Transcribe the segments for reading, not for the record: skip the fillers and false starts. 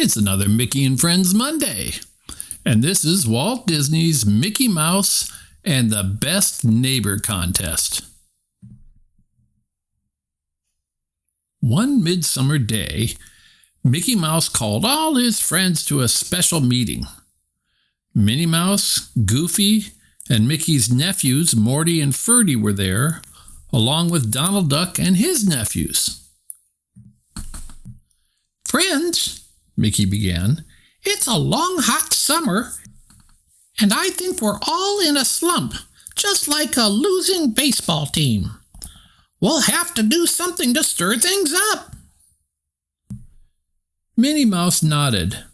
It's another Mickey and Friends Monday, and this is Walt Disney's Mickey Mouse and the Best Neighbor Contest. One midsummer day, Mickey Mouse called all his friends to a special meeting. Minnie Mouse, Goofy, and Mickey's nephews, Morty and Ferdy, were there, along with Donald Duck and his nephews. "Friends," Mickey began, "it's a long, hot summer, and I think we're all in a slump, just like a losing baseball team. We'll have to do something to stir things up." Minnie Mouse nodded.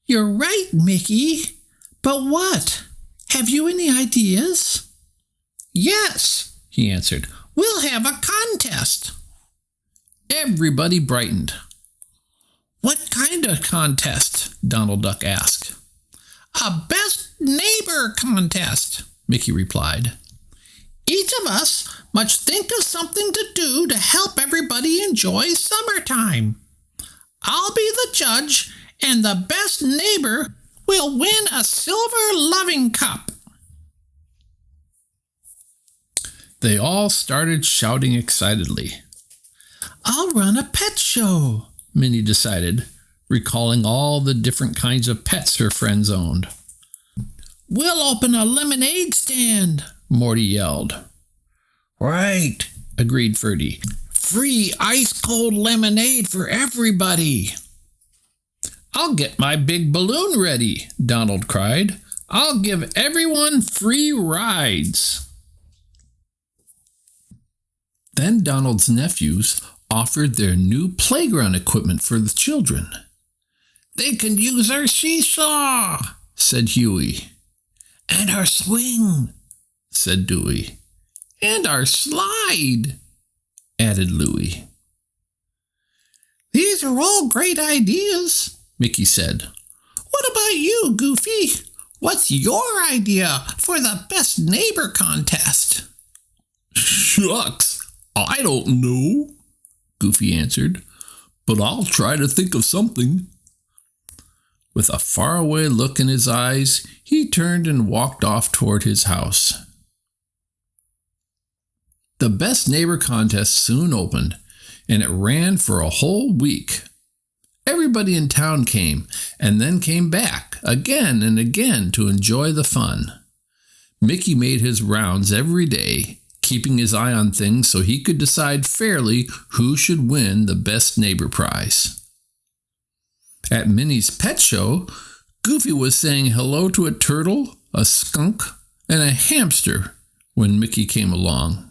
"You're right, Mickey. But what? Have you any ideas?" "Yes," he answered. "We'll have a contest." Everybody brightened. "What kind of contest?" Donald Duck asked. "A best neighbor contest," Mickey replied. "Each of us must think of something to do to help everybody enjoy summertime. I'll be the judge, and the best neighbor will win a silver loving cup." They all started shouting excitedly. "I'll run a pet show," Minnie decided, recalling all the different kinds of pets her friends owned. "We'll open a lemonade stand," Morty yelled. "Right," agreed Ferdy. "Free ice-cold lemonade for everybody." "I'll get my big balloon ready," Donald cried. "I'll give everyone free rides." Then Donald's nephews offered their new playground equipment for the children. "They can use our seesaw," said Huey. "And our swing," said Dewey. "And our slide," added Louie. "These are all great ideas," Mickey said. "What about you, Goofy? What's your idea for the best neighbor contest?" "Shucks, I don't know," Goofy answered, "but I'll try to think of something." With a faraway look in his eyes, he turned and walked off toward his house. The Best Neighbor Contest soon opened, and it ran for a whole week. Everybody in town came, and then came back again and again to enjoy the fun. Mickey made his rounds every day, keeping his eye on things so he could decide fairly who should win the Best Neighbor prize. At Minnie's pet show, Goofy was saying hello to a turtle, a skunk, and a hamster when Mickey came along.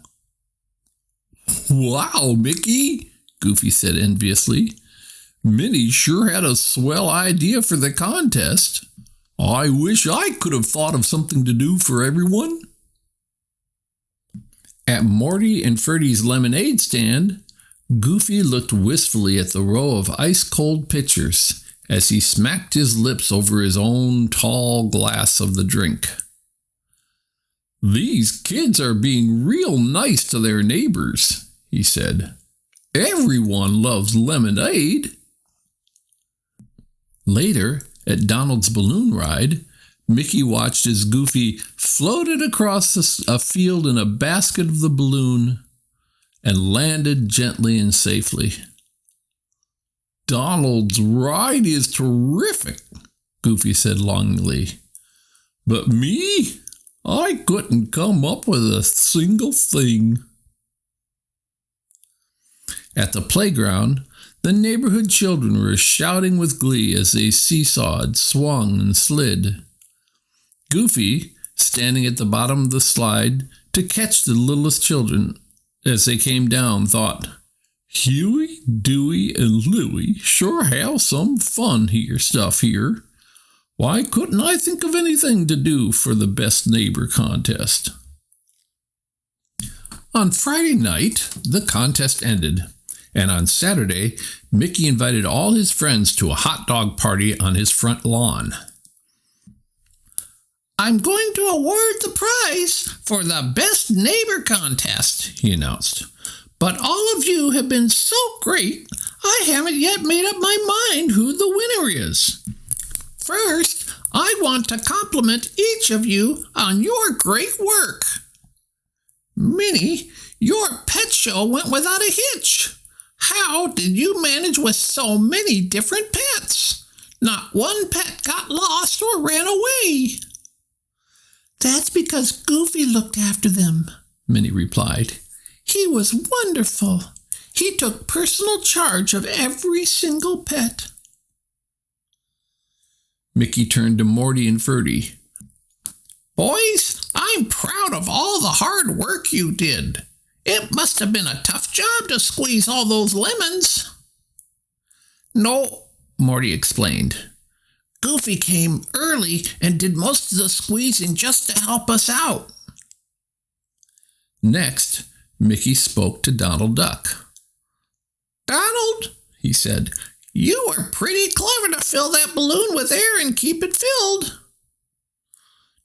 "Wow, Mickey," Goofy said enviously. "Minnie sure had a swell idea for the contest. I wish I could have thought of something to do for everyone." At Morty and Ferdy's lemonade stand, Goofy looked wistfully at the row of ice-cold pitchers as he smacked his lips over his own tall glass of the drink. "These kids are being real nice to their neighbors," he said. "Everyone loves lemonade." Later, at Donald's balloon ride, Mickey watched as Goofy floated across a field in a basket of the balloon and landed gently and safely. "Donald's ride is terrific," Goofy said longingly. "But me? I couldn't come up with a single thing." At the playground, the neighborhood children were shouting with glee as they seesawed, swung, and slid. Goofy, standing at the bottom of the slide to catch the littlest children as they came down, thought, "Huey, Dewey, and Louie sure have some fun stuff here. Why couldn't I think of anything to do for the Best Neighbor Contest?" On Friday night, the contest ended, and on Saturday, Mickey invited all his friends to a hot dog party on his front lawn. "I'm going to award the prize for the Best Neighbor Contest," he announced. "But all of you have been so great, I haven't yet made up my mind who the winner is. First, I want to compliment each of you on your great work. Minnie, your pet show went without a hitch. How did you manage with so many different pets? Not one pet got lost or ran away. That's because Goofy looked after them, Minnie replied. He was wonderful. He took personal charge of every single pet. Mickey turned to Morty and Ferdy. Boys, I'm proud of all the hard work you did. It must have been a tough job to squeeze all those lemons. No, Morty explained. Goofy came early and did most of the squeezing just to help us out. Next, Mickey spoke to Donald Duck. Donald, he said, you were pretty clever to fill that balloon with air and keep it filled.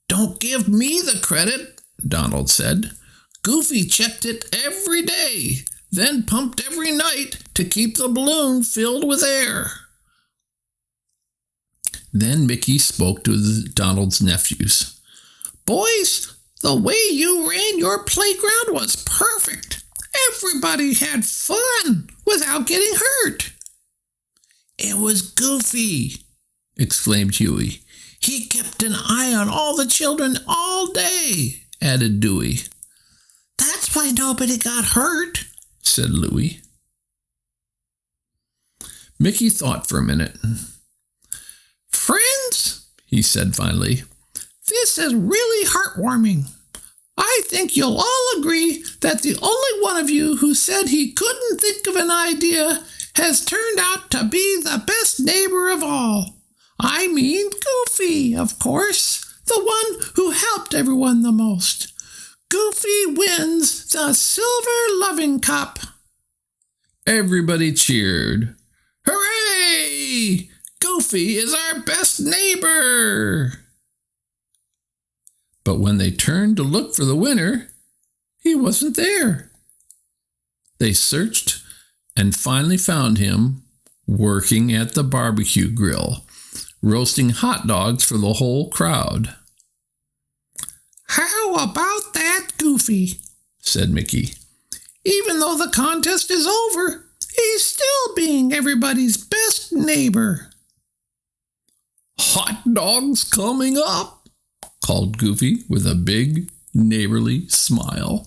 Don't give me the credit, Donald said. Goofy checked it every day, then pumped every night to keep the balloon filled with air. Then Mickey spoke to Donald's nephews. Boys, the way you ran your playground was perfect. Everybody had fun without getting hurt. It was Goofy, exclaimed Huey. He kept an eye on all the children all day, added Dewey. That's why nobody got hurt, said Louie. Mickey thought for a minute. Friends, he said finally, this is really heartwarming. I think you'll all agree that the only one of you who said he couldn't think of an idea has turned out to be the best neighbor of all. I mean Goofy, of course, the one who helped everyone the most. Goofy wins the Silver Loving Cup. Everybody cheered. Hooray! Goofy is our best neighbor. But when they turned to look for the winner, he wasn't there. They searched and finally found him working at the barbecue grill, roasting hot dogs for the whole crowd. How about that, Goofy? Said Mickey. Even though the contest is over, he's still being everybody's best neighbor. Hot dogs coming up, called Goofy with a big neighborly smile.